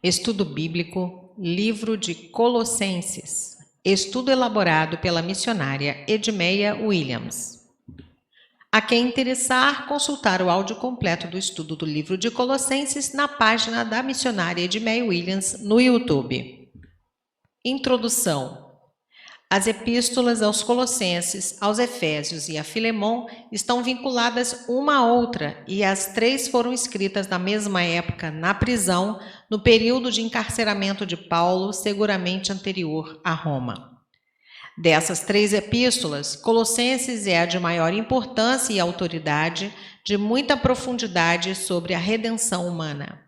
Estudo Bíblico, Livro de Colossenses. Estudo elaborado pela missionária Edmeia Williams. A quem interessar, consultar o áudio completo do estudo do livro de Colossenses na página da missionária Edmeia Williams no YouTube. Introdução. As epístolas aos Colossenses, aos Efésios e a Filemon estão vinculadas uma à outra e as três foram escritas na mesma época, na prisão, no período de encarceramento de Paulo, seguramente anterior a Roma. Dessas três epístolas, Colossenses é a de maior importância e autoridade, de muita profundidade sobre a redenção humana.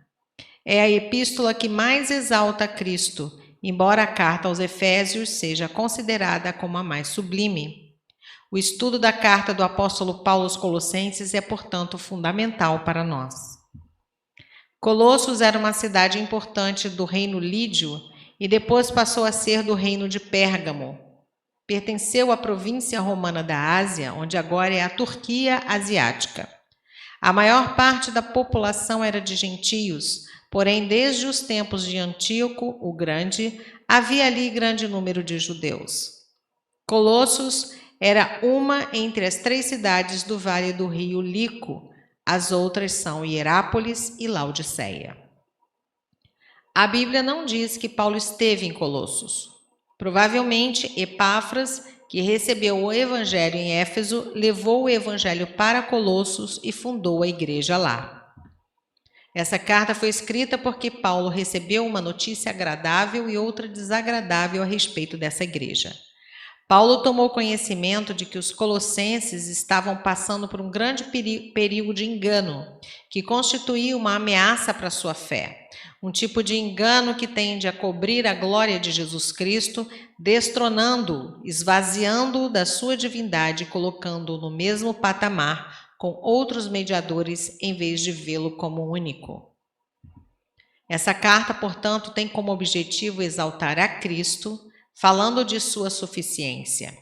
É a epístola que mais exalta Cristo, embora a carta aos Efésios seja considerada como a mais sublime. O estudo da carta do apóstolo Paulo aos Colossenses é, portanto, fundamental para nós. Colossos era uma cidade importante do reino lídio e depois passou a ser do reino de Pérgamo. Pertenceu à província romana da Ásia, onde agora é a Turquia asiática. A maior parte da população era de gentios, porém, desde os tempos de Antíoco o Grande, havia ali grande número de judeus. Colossos era uma entre as três cidades do vale do rio Lico. As outras são Hierápolis e Laodiceia. A Bíblia não diz que Paulo esteve em Colossos. Provavelmente, Epáfras, que recebeu o evangelho em Éfeso, levou o evangelho para Colossos e fundou a igreja lá. Essa carta foi escrita porque Paulo recebeu uma notícia agradável e outra desagradável a respeito dessa igreja. Paulo tomou conhecimento de que os colossenses estavam passando por um grande perigo de engano, que constituía uma ameaça para a sua fé. Um tipo de engano que tende a cobrir a glória de Jesus Cristo, destronando-o, esvaziando-o da sua divindade e colocando-o no mesmo patamar com outros mediadores, em vez de vê-lo como único. Essa carta, portanto, tem como objetivo exaltar a Cristo, falando de sua suficiência.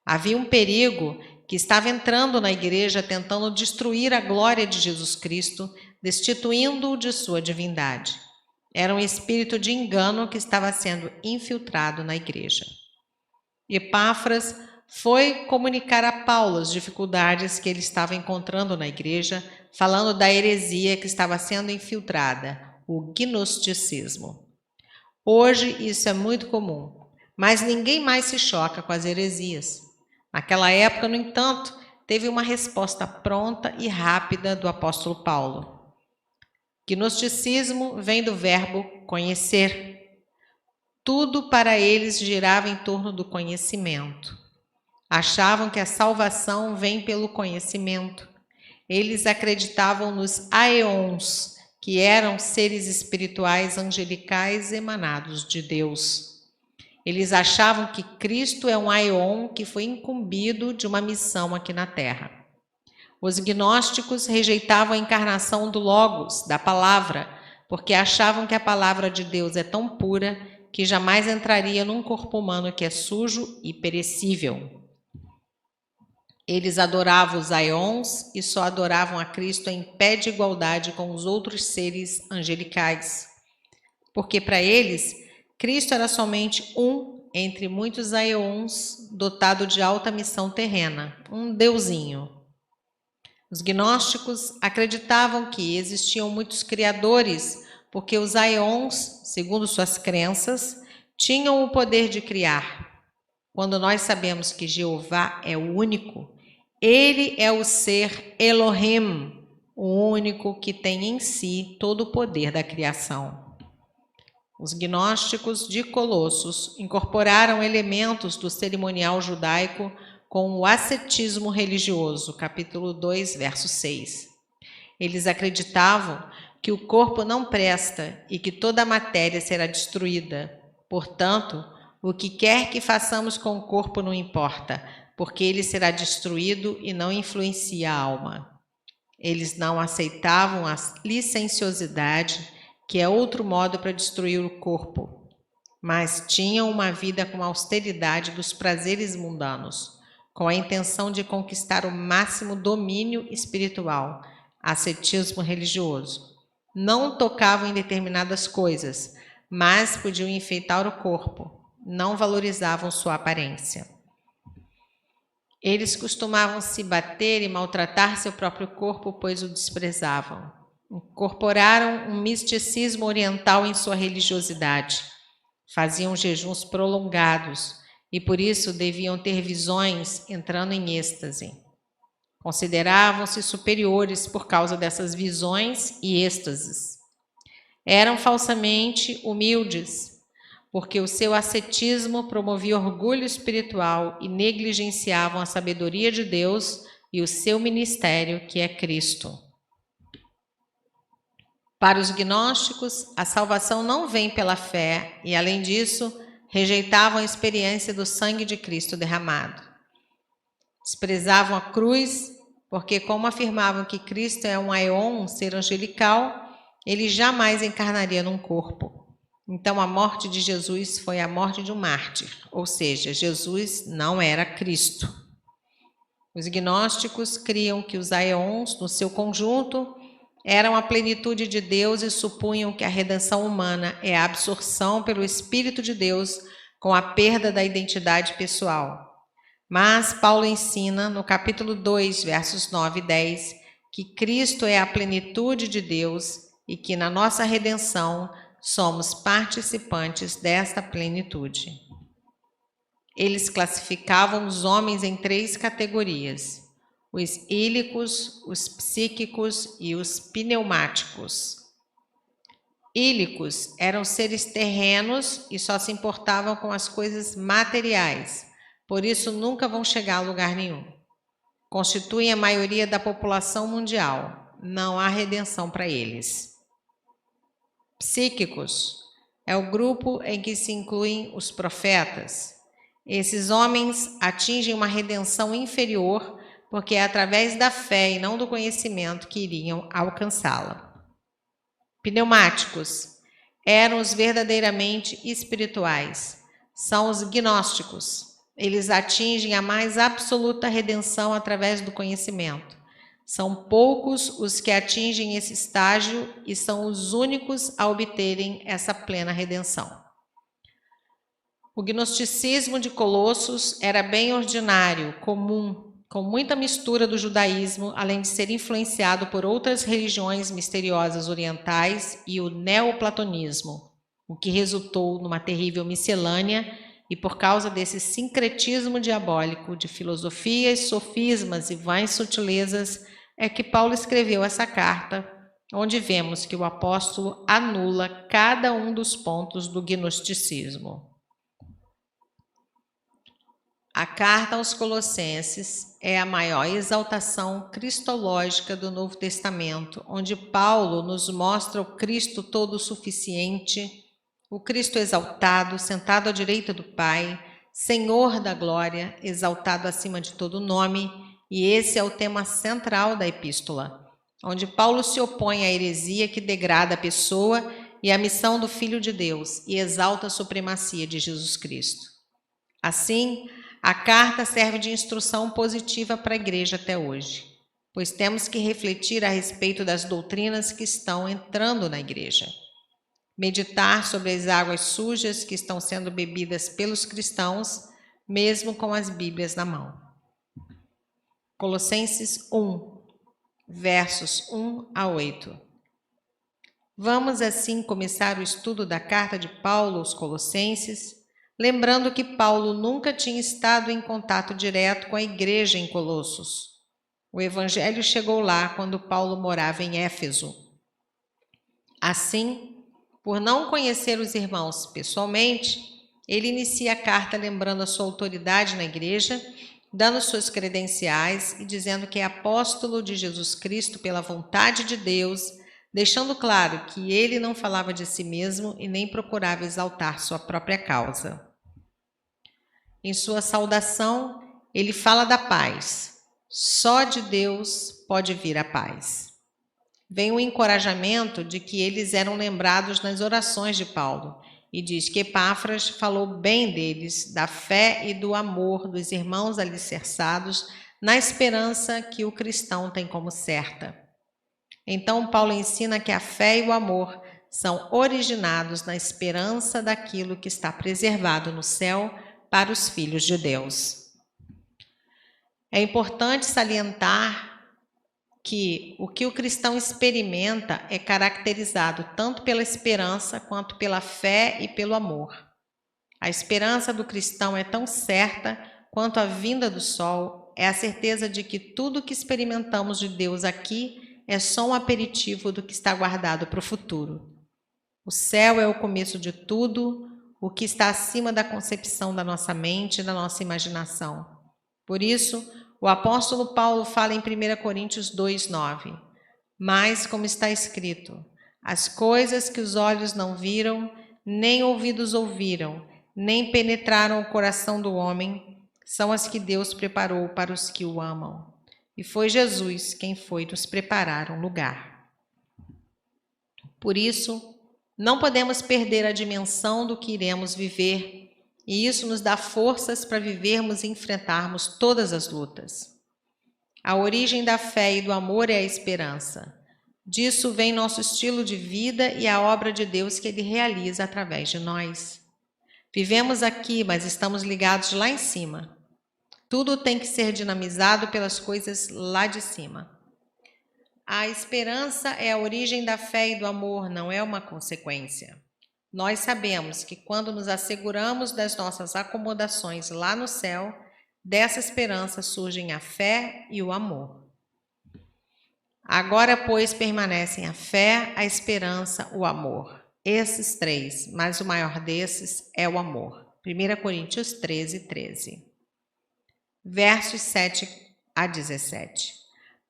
Havia um perigo que estava entrando na igreja, tentando destruir a glória de Jesus Cristo, destituindo-o de sua divindade. Era um espírito de engano que estava sendo infiltrado na igreja. Epáfras foi comunicar a Paulo as dificuldades que ele estava encontrando na igreja, falando da heresia que estava sendo infiltrada, o gnosticismo. Hoje isso é muito comum, mas ninguém mais se choca com as heresias. Naquela época, no entanto, teve uma resposta pronta e rápida do apóstolo Paulo. Gnosticismo vem do verbo conhecer. Tudo para eles girava em torno do conhecimento. Achavam que a salvação vem pelo conhecimento. Eles acreditavam nos aeons, que eram seres espirituais angelicais emanados de Deus. Eles achavam que Cristo é um aeon que foi incumbido de uma missão aqui na Terra. Os gnósticos rejeitavam a encarnação do Logos, da palavra, porque achavam que a palavra de Deus é tão pura que jamais entraria num corpo humano que é sujo e perecível. Eles adoravam os aeons e só adoravam a Cristo em pé de igualdade com os outros seres angelicais. Porque para eles, Cristo era somente um entre muitos aeons dotado de alta missão terrena, um deusinho. Os gnósticos acreditavam que existiam muitos criadores, porque os aeons, segundo suas crenças, tinham o poder de criar. Quando nós sabemos que Jeová é o único, ele é o ser Elohim, o único que tem em si todo o poder da criação. Os gnósticos de Colossos incorporaram elementos do cerimonial judaico com o ascetismo religioso, capítulo 2, verso 6. Eles acreditavam que o corpo não presta e que toda a matéria será destruída. Portanto, o que quer que façamos com o corpo não importa, porque ele será destruído e não influencia a alma. Eles não aceitavam a licenciosidade, que é outro modo para destruir o corpo, mas tinham uma vida com a austeridade dos prazeres mundanos, com a intenção de conquistar o máximo domínio espiritual, ascetismo religioso. Não tocavam em determinadas coisas, mas podiam enfeitar o corpo, não valorizavam sua aparência. Eles costumavam se bater e maltratar seu próprio corpo, pois o desprezavam. Incorporaram um misticismo oriental em sua religiosidade. Faziam jejuns prolongados e por isso deviam ter visões entrando em êxtase. Consideravam-se superiores por causa dessas visões e êxtases. Eram falsamente humildes, porque o seu ascetismo promovia orgulho espiritual e negligenciavam a sabedoria de Deus e o seu ministério, que é Cristo. Para os gnósticos, a salvação não vem pela fé e, além disso, rejeitavam a experiência do sangue de Cristo derramado. Desprezavam a cruz, porque, como afirmavam que Cristo é um aeon, um ser angelical, ele jamais encarnaria num corpo. Então, a morte de Jesus foi a morte de um mártir, ou seja, Jesus não era Cristo. Os gnósticos criam que os aeons, no seu conjunto, eram a plenitude de Deus e supunham que a redenção humana é a absorção pelo Espírito de Deus com a perda da identidade pessoal. Mas Paulo ensina, no capítulo 2, versos 9 e 10, que Cristo é a plenitude de Deus e que na nossa redenção somos participantes desta plenitude. Eles classificavam os homens em 3 categorias: os ílicos, os psíquicos e os pneumáticos. Ílicos eram seres terrenos e só se importavam com as coisas materiais, por isso nunca vão chegar a lugar nenhum. Constituem a maioria da população mundial, não há redenção para eles. Psíquicos é o grupo em que se incluem os profetas. Esses homens atingem uma redenção inferior, porque é através da fé e não do conhecimento que iriam alcançá-la. Pneumáticos eram os verdadeiramente espirituais. São os gnósticos. Eles atingem a mais absoluta redenção através do conhecimento. São poucos os que atingem esse estágio e são os únicos a obterem essa plena redenção. O gnosticismo de Colossos era bem ordinário, comum, com muita mistura do judaísmo, além de ser influenciado por outras religiões misteriosas orientais e o neoplatonismo, o que resultou numa terrível miscelânea, e por causa desse sincretismo diabólico de filosofias, sofismas e vãs sutilezas, é que Paulo escreveu essa carta, onde vemos que o apóstolo anula cada um dos pontos do gnosticismo. A carta aos Colossenses é a maior exaltação cristológica do Novo Testamento, onde Paulo nos mostra o Cristo todo suficiente, o Cristo exaltado, sentado à direita do Pai, Senhor da glória, exaltado acima de todo nome, e esse é o tema central da epístola, onde Paulo se opõe à heresia que degrada a pessoa e a missão do Filho de Deus e exalta a supremacia de Jesus Cristo. Assim, a carta serve de instrução positiva para a igreja até hoje, pois temos que refletir a respeito das doutrinas que estão entrando na igreja. Meditar sobre as águas sujas que estão sendo bebidas pelos cristãos, mesmo com as Bíblias na mão. Colossenses 1, versos 1 a 8. Vamos assim começar o estudo da carta de Paulo aos Colossenses, lembrando que Paulo nunca tinha estado em contato direto com a igreja em Colossos. O evangelho chegou lá quando Paulo morava em Éfeso. Assim, por não conhecer os irmãos pessoalmente, ele inicia a carta lembrando a sua autoridade na igreja, dando suas credenciais e dizendo que é apóstolo de Jesus Cristo pela vontade de Deus, deixando claro que ele não falava de si mesmo e nem procurava exaltar sua própria causa. Em sua saudação, ele fala da paz. Só de Deus pode vir a paz. Vem o encorajamento de que eles eram lembrados nas orações de Paulo, e diz que Epáfras falou bem deles, da fé e do amor dos irmãos alicerçados, na esperança que o cristão tem como certa. Então, Paulo ensina que a fé e o amor são originados na esperança daquilo que está preservado no céu para os filhos de Deus. É importante salientar que o cristão experimenta é caracterizado tanto pela esperança quanto pela fé e pelo amor. A esperança do cristão é tão certa quanto a vinda do sol, é a certeza de que tudo que experimentamos de Deus aqui é só um aperitivo do que está guardado para o futuro. O céu é o começo de tudo, o que está acima da concepção da nossa mente e da nossa imaginação. Por isso, o apóstolo Paulo fala em 1 Coríntios 2:9. Mas, como está escrito, as coisas que os olhos não viram, nem ouvidos ouviram, nem penetraram o coração do homem, são as que Deus preparou para os que o amam. E foi Jesus quem foi nos preparar um lugar. Por isso, não podemos perder a dimensão do que iremos viver, e isso nos dá forças para vivermos e enfrentarmos todas as lutas. A origem da fé e do amor é a esperança. Disso vem nosso estilo de vida e a obra de Deus que Ele realiza através de nós. Vivemos aqui, mas estamos ligados lá em cima. Tudo tem que ser dinamizado pelas coisas lá de cima. A esperança é a origem da fé e do amor, não é uma consequência. Nós sabemos que quando nos asseguramos das nossas acomodações lá no céu, dessa esperança surgem a fé e o amor. Agora, pois, permanecem a fé, a esperança, o amor. Esses três, mas o maior desses é o amor. 1 Coríntios 13:13. Versos 7 a 17.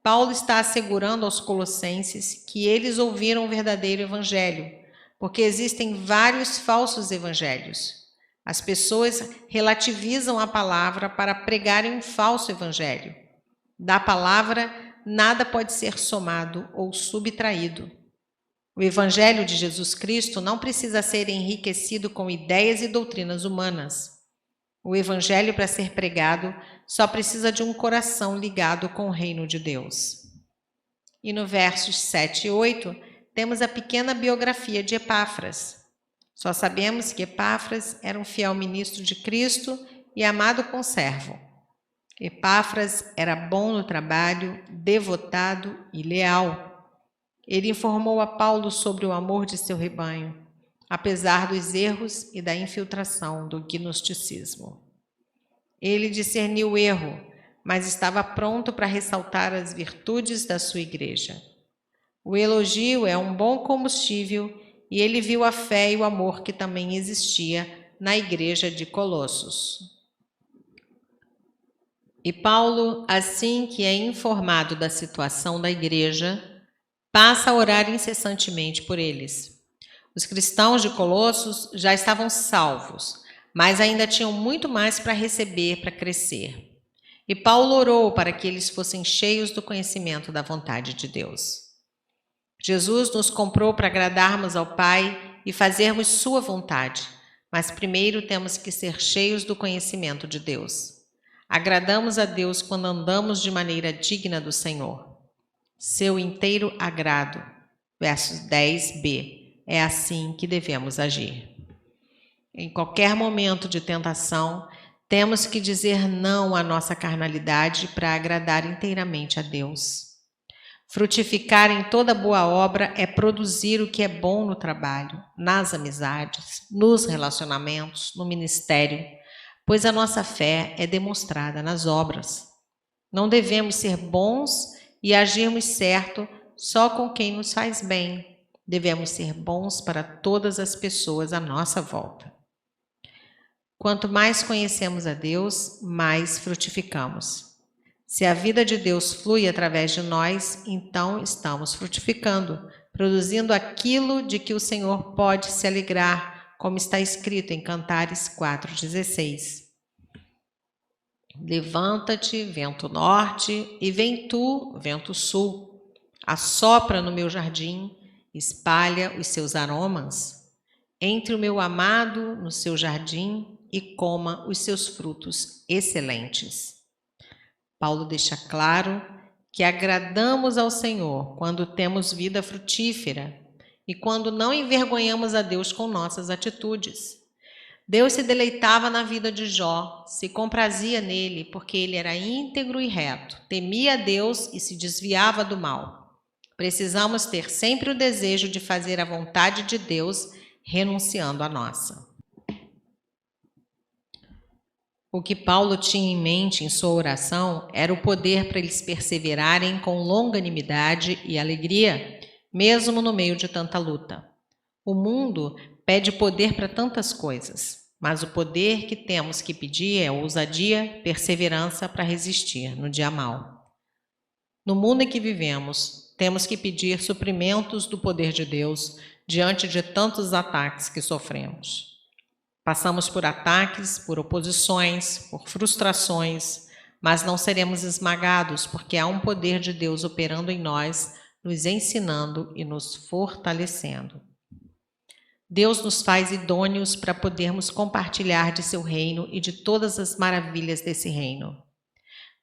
Paulo está assegurando aos colossenses que eles ouviram o verdadeiro evangelho, porque existem vários falsos evangelhos. As pessoas relativizam a palavra para pregarem um falso evangelho. Da palavra, nada pode ser somado ou subtraído. O evangelho de Jesus Cristo não precisa ser enriquecido com ideias e doutrinas humanas. O evangelho, para ser pregado, só precisa de um coração ligado com o reino de Deus. E no versos 7 e 8, temos a pequena biografia de Epáfras. Só sabemos que Epáfras era um fiel ministro de Cristo e amado conservo. Epáfras era bom no trabalho, devotado e leal. Ele informou a Paulo sobre o amor de seu rebanho, apesar dos erros e da infiltração do gnosticismo. Ele discerniu o erro, mas estava pronto para ressaltar as virtudes da sua igreja. O elogio é um bom combustível e ele viu a fé e o amor que também existia na igreja de Colossos. E Paulo, assim que é informado da situação da igreja, passa a orar incessantemente por eles. Os cristãos de Colossos já estavam salvos, mas ainda tinham muito mais para receber, para crescer. E Paulo orou para que eles fossem cheios do conhecimento da vontade de Deus. Jesus nos comprou para agradarmos ao Pai e fazermos sua vontade, mas primeiro temos que ser cheios do conhecimento de Deus. Agradamos a Deus quando andamos de maneira digna do Senhor. Seu inteiro agrado. Versos 10b. É assim que devemos agir. Em qualquer momento de tentação, temos que dizer não à nossa carnalidade para agradar inteiramente a Deus. Frutificar em toda boa obra é produzir o que é bom no trabalho, nas amizades, nos relacionamentos, no ministério, pois a nossa fé é demonstrada nas obras. Não devemos ser bons e agirmos certo só com quem nos faz bem. Devemos ser bons para todas as pessoas à nossa volta. Quanto mais conhecemos a Deus, mais frutificamos. Se a vida de Deus flui através de nós, então estamos frutificando, produzindo aquilo de que o Senhor pode se alegrar, como está escrito em Cantares 4:16. Levanta-te, vento norte, e vem tu, vento sul. Assopra no meu jardim, espalha os seus aromas. Entre o meu amado no seu jardim e coma os seus frutos excelentes. Paulo deixa claro que agradamos ao Senhor quando temos vida frutífera e quando não envergonhamos a Deus com nossas atitudes. Deus se deleitava na vida de Jó, se comprazia nele, porque ele era íntegro e reto, temia a Deus e se desviava do mal. Precisamos ter sempre o desejo de fazer a vontade de Deus, renunciando à nossa. O que Paulo tinha em mente em sua oração era o poder para eles perseverarem com longanimidade e alegria, mesmo no meio de tanta luta. O mundo pede poder para tantas coisas, mas o poder que temos que pedir é ousadia, perseverança para resistir no dia mau. No mundo em que vivemos, temos que pedir suprimentos do poder de Deus diante de tantos ataques que sofremos. Passamos por ataques, por oposições, por frustrações, mas não seremos esmagados, porque há um poder de Deus operando em nós, nos ensinando e nos fortalecendo. Deus nos faz idôneos para podermos compartilhar de seu reino e de todas as maravilhas desse reino.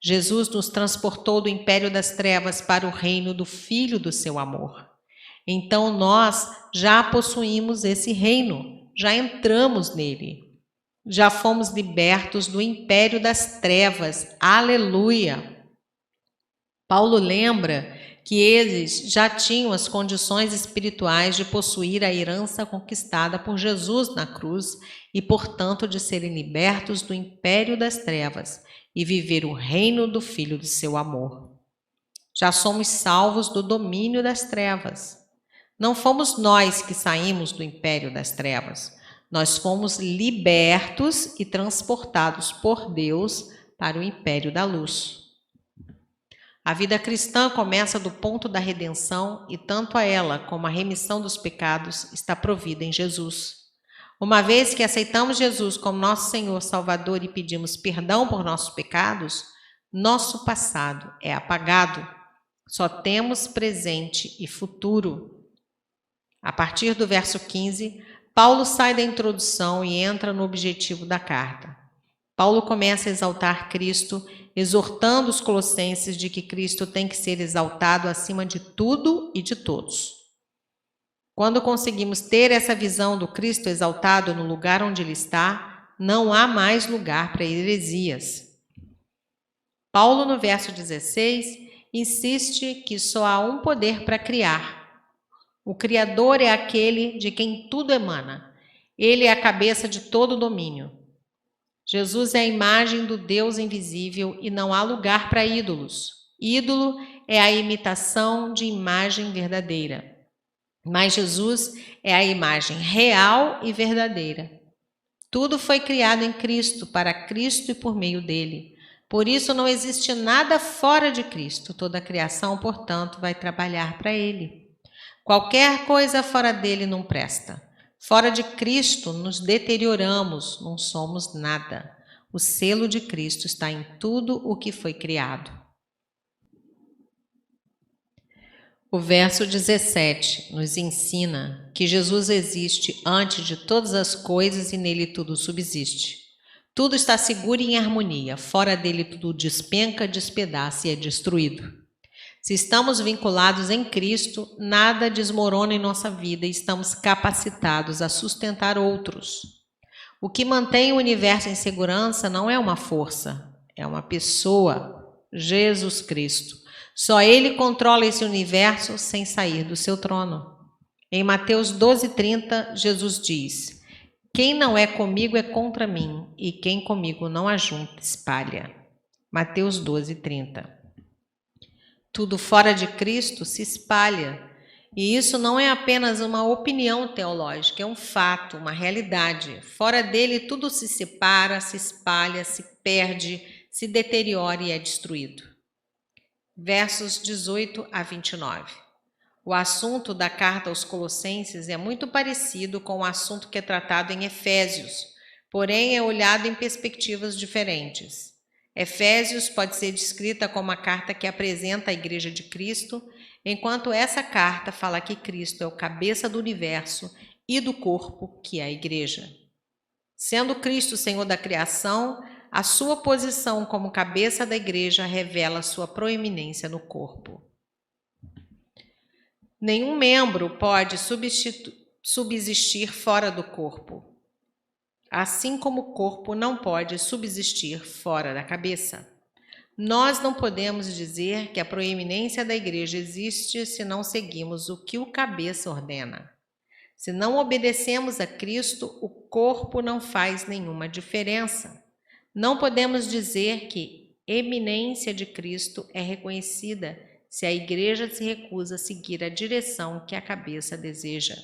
Jesus nos transportou do império das trevas para o reino do Filho do seu amor. Então nós já possuímos esse reino. Já entramos nele, já fomos libertos do império das trevas, aleluia! Paulo lembra que eles já tinham as condições espirituais de possuir a herança conquistada por Jesus na cruz e, portanto, de serem libertos do império das trevas e viver o reino do Filho do seu amor. Já somos salvos do domínio das trevas. Não fomos nós que saímos do império das trevas. Nós fomos libertos e transportados por Deus para o império da luz. A vida cristã começa do ponto da redenção e tanto a ela como a remissão dos pecados está provida em Jesus. Uma vez que aceitamos Jesus como nosso Senhor Salvador e pedimos perdão por nossos pecados, nosso passado é apagado. Só temos presente e futuro. A partir do verso 15, Paulo sai da introdução e entra no objetivo da carta. Paulo começa a exaltar Cristo, exortando os colossenses de que Cristo tem que ser exaltado acima de tudo e de todos. Quando conseguimos ter essa visão do Cristo exaltado no lugar onde ele está, não há mais lugar para heresias. Paulo, no verso 16, insiste que só há um poder para criar. O Criador é aquele de quem tudo emana. Ele é a cabeça de todo domínio. Jesus é a imagem do Deus invisível e não há lugar para ídolos. Ídolo é a imitação de imagem verdadeira. Mas Jesus é a imagem real e verdadeira. Tudo foi criado em Cristo, para Cristo e por meio dele. Por isso não existe nada fora de Cristo. Toda a criação, portanto, vai trabalhar para ele. Qualquer coisa fora dele não presta. Fora de Cristo nos deterioramos, não somos nada. O selo de Cristo está em tudo o que foi criado. O verso 17 nos ensina que Jesus existe antes de todas as coisas e nele tudo subsiste. Tudo está seguro e em harmonia, fora dele tudo despenca, despedaça e é destruído. Se estamos vinculados em Cristo, nada desmorona em nossa vida e estamos capacitados a sustentar outros. O que mantém o universo em segurança não é uma força, é uma pessoa, Jesus Cristo. Só Ele controla esse universo sem sair do seu trono. Em Mateus 12:30, Jesus diz: quem não é comigo é contra mim, e quem comigo não ajunta, espalha. Mateus 12:30. Tudo fora de Cristo se espalha. E isso não é apenas uma opinião teológica, é um fato, uma realidade. Fora dele tudo se separa, se espalha, se perde, se deteriora e é destruído. Versos 18 a 29. O assunto da carta aos Colossenses é muito parecido com o assunto que é tratado em Efésios, porém é olhado em perspectivas diferentes. Efésios pode ser descrita como a carta que apresenta a Igreja de Cristo, enquanto essa carta fala que Cristo é o cabeça do universo e do corpo, que é a Igreja. Sendo Cristo o Senhor da criação, a sua posição como cabeça da Igreja revela sua proeminência no corpo. Nenhum membro pode subsistir fora do corpo, assim como o corpo não pode subsistir fora da cabeça. Nós não podemos dizer que a proeminência da igreja existe se não seguimos o que o cabeça ordena. Se não obedecemos a Cristo, o corpo não faz nenhuma diferença. Não podemos dizer que eminência de Cristo é reconhecida se a igreja se recusa a seguir a direção que a cabeça deseja.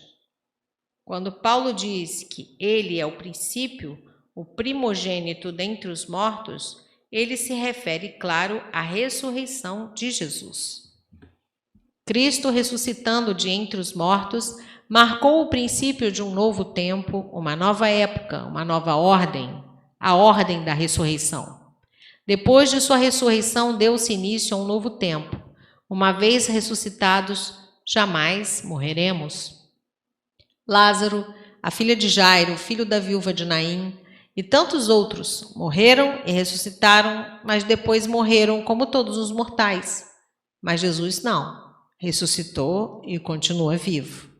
Quando Paulo diz que ele é o princípio, o primogênito dentre os mortos, ele se refere, claro, à ressurreição de Jesus. Cristo, ressuscitando de entre os mortos, marcou o princípio de um novo tempo, uma nova época, uma nova ordem, a ordem da ressurreição. Depois de sua ressurreição, deu-se início a um novo tempo. Uma vez ressuscitados, jamais morreremos. Lázaro, a filha de Jairo, filho da viúva de Naim, e tantos outros morreram e ressuscitaram, mas depois morreram como todos os mortais. Mas Jesus não, ressuscitou e continua vivo.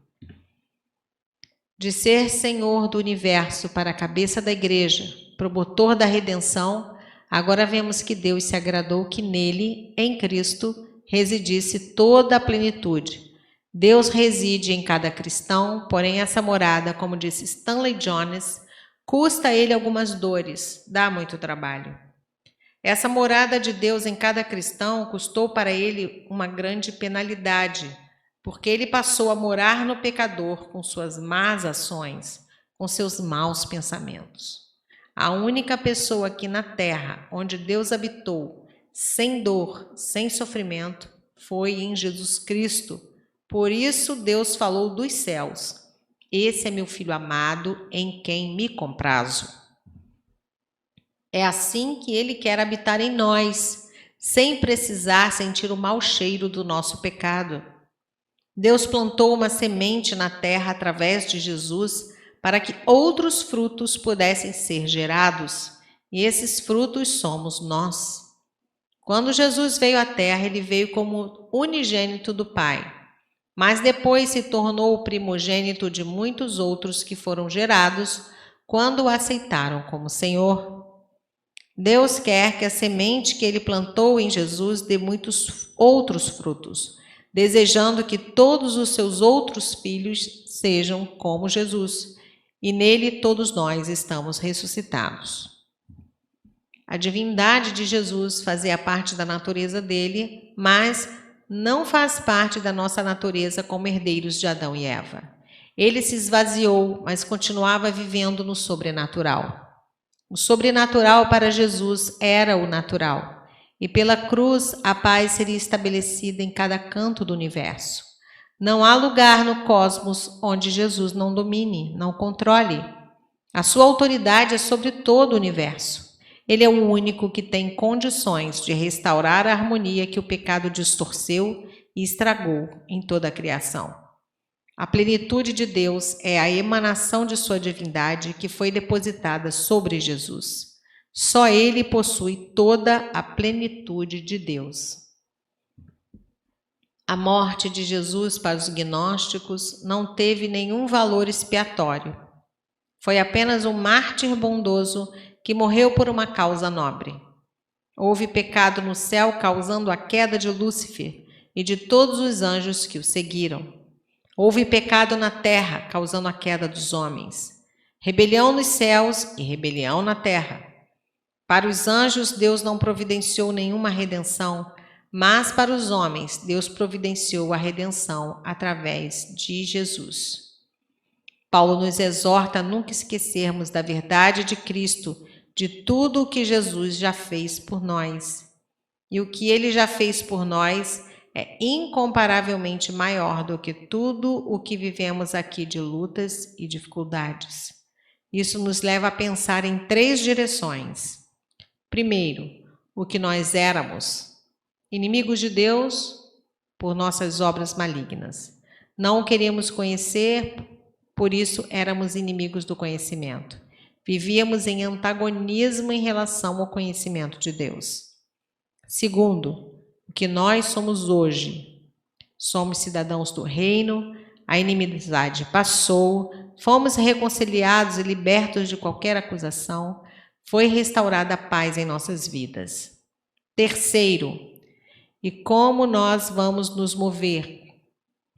De ser Senhor do universo para a cabeça da igreja, promotor da redenção, agora vemos que Deus se agradou que nele, em Cristo, residisse toda a plenitude. Deus reside em cada cristão, porém essa morada, como disse Stanley Jones, custa a ele algumas dores, dá muito trabalho. Essa morada de Deus em cada cristão custou para ele uma grande penalidade, porque ele passou a morar no pecador com suas más ações, com seus maus pensamentos. A única pessoa aqui na terra onde Deus habitou, sem dor, sem sofrimento, foi em Jesus Cristo. Por isso Deus falou dos céus: esse é meu filho amado, em quem me comprazo. É assim que ele quer habitar em nós, sem precisar sentir o mau cheiro do nosso pecado. Deus plantou uma semente na terra através de Jesus para que outros frutos pudessem ser gerados, e esses frutos somos nós. Quando Jesus veio à terra, ele veio como unigênito do Pai, mas depois se tornou o primogênito de muitos outros que foram gerados quando o aceitaram como Senhor. Deus quer que a semente que ele plantou em Jesus dê muitos outros frutos, desejando que todos os seus outros filhos sejam como Jesus, e nele todos nós estamos ressuscitados. A divindade de Jesus fazia parte da natureza dele, mas não faz parte da nossa natureza como herdeiros de Adão e Eva. Ele se esvaziou, mas continuava vivendo no sobrenatural. O sobrenatural para Jesus era o natural, e pela cruz a paz seria estabelecida em cada canto do universo. Não há lugar no cosmos onde Jesus não domine, não controle. A sua autoridade é sobre todo o universo. Ele é o único que tem condições de restaurar a harmonia que o pecado distorceu e estragou em toda a criação. A plenitude de Deus é a emanação de sua divindade que foi depositada sobre Jesus. Só ele possui toda a plenitude de Deus. A morte de Jesus para os gnósticos não teve nenhum valor expiatório. Foi apenas um mártir bondoso que morreu por uma causa nobre. Houve pecado no céu, causando a queda de Lúcifer e de todos os anjos que o seguiram. Houve pecado na terra, causando a queda dos homens. Rebelião nos céus e rebelião na terra. Para os anjos, Deus não providenciou nenhuma redenção, mas para os homens, Deus providenciou a redenção através de Jesus. Paulo nos exorta a nunca esquecermos da verdade de Cristo, de tudo o que Jesus já fez por nós. E o que ele já fez por nós é incomparavelmente maior do que tudo o que vivemos aqui de lutas e dificuldades. Isso nos leva a pensar em 3 direções. Primeiro, o que nós éramos: inimigos de Deus por nossas obras malignas. Não o queríamos conhecer, por isso éramos inimigos do conhecimento. Vivíamos em antagonismo em relação ao conhecimento de Deus. Segundo, o que nós somos hoje. Somos cidadãos do reino, a inimizade passou, fomos reconciliados e libertos de qualquer acusação, foi restaurada a paz em nossas vidas. Terceiro, e como nós vamos nos mover?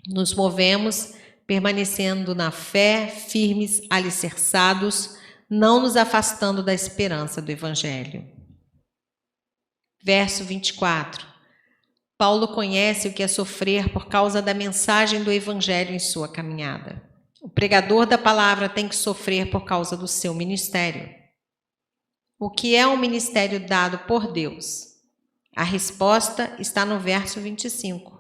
Nos movemos permanecendo na fé, firmes, alicerçados, não nos afastando da esperança do Evangelho. Verso 24. Paulo conhece o que é sofrer por causa da mensagem do Evangelho em sua caminhada. O pregador da palavra tem que sofrer por causa do seu ministério. O que é um ministério dado por Deus? A resposta está no verso 25.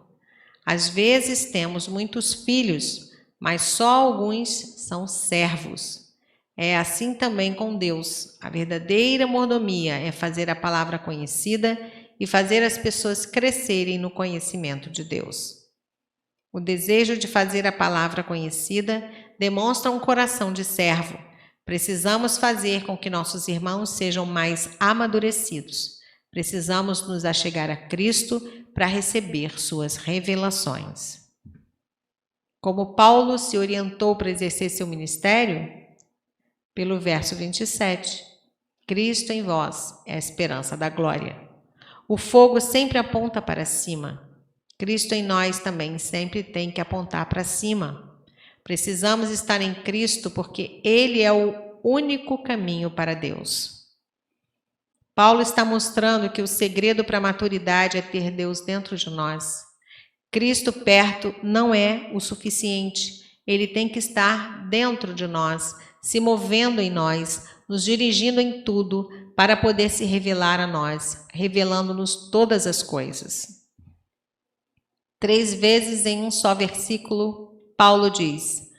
Às vezes temos muitos filhos, mas só alguns são servos. É assim também com Deus. A verdadeira mordomia é fazer a palavra conhecida e fazer as pessoas crescerem no conhecimento de Deus. O desejo de fazer a palavra conhecida demonstra um coração de servo. Precisamos fazer com que nossos irmãos sejam mais amadurecidos. Precisamos nos achegar a Cristo para receber suas revelações. Como Paulo se orientou para exercer seu ministério? Pelo verso 27. Cristo em vós é a esperança da glória. O fogo sempre aponta para cima. Cristo em nós também sempre tem que apontar para cima. Precisamos estar em Cristo porque Ele é o único caminho para Deus. Paulo está mostrando que o segredo para a maturidade é ter Deus dentro de nós. Cristo perto não é o suficiente. Ele tem que estar dentro de nós, se movendo em nós, nos dirigindo em tudo, para poder se revelar a nós, revelando-nos todas as coisas. 3 vezes em um só versículo, Paulo diz,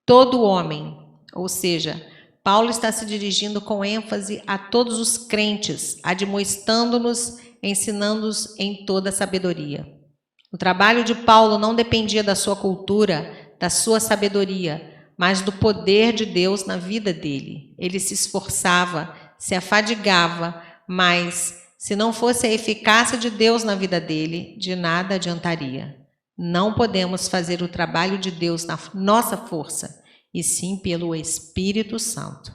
todo homem, ou seja, Paulo está se dirigindo com ênfase a todos os crentes, admoestando-nos, ensinando-nos em toda a sabedoria. O trabalho de Paulo não dependia da sua cultura, da sua sabedoria, mas do poder de Deus na vida dele. Ele se esforçava, se afadigava, mas se não fosse a eficácia de Deus na vida dele, de nada adiantaria. Não podemos fazer o trabalho de Deus na nossa força, e sim pelo Espírito Santo.